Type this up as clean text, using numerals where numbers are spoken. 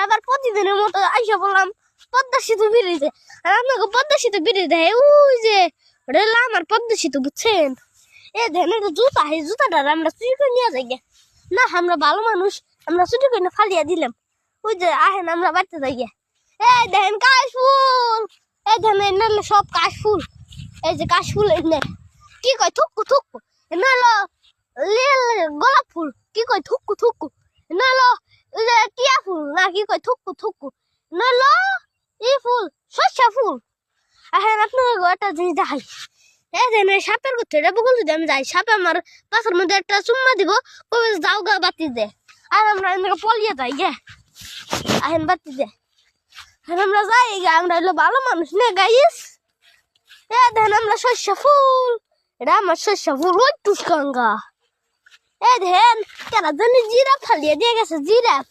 আবার প্রতিদিনের মতো আইসা বললাম পদ্মা সেতু ব্রিজে। আর আপনাকে পদ্মা সেতু ব্রিজ দেয় ওই যে রেল আমার পদ্মা সেতু বুঝছেন। এ দেন এটা জুতা, এই জুতাটা আমরা চুরি করে নিয়ে যাই। না আমরা ভালো মানুষ, আমরা চুরি করে ফালিয়া দিলাম। ওই যে আহেন আমরা বাড়তে যাই। এই দেখেন কাশফুল, এই দেখেন সব কাশফুল। এই যে কাশফুল এনে কি কয় থুকু থুকু, এনে হলো গোলাপ ফুল কি কয় থুকু থুকু, এনে হলো টিয়া ফুল না কি কয় থুকু থুকু, এনে হলো ই ফুল সর্ষা ফুল। এখন আপনার একটা জিনিস দেখাই। এই যে সাপের করতে এটা বকুল যদি আমি যাই, সাপে আমার পাশের মধ্যে একটা চুম্মা দিব, কবে যাও গা বাতি দে। আর আমরা এনে পলিয়ে যাই গে, আহেন বাতি দে। আমরা যাই আমরা হলো ভালো মানুষ না গাইস। এ দেখেন আমরা সর্ষা ফুল, এটা আমার সর্ষা ফুল ওই টুসকাঙ্গা। এ দেখেন কেন জানি জিরাফ ফালিয়ে দিয়ে গেছে, জিরাফ।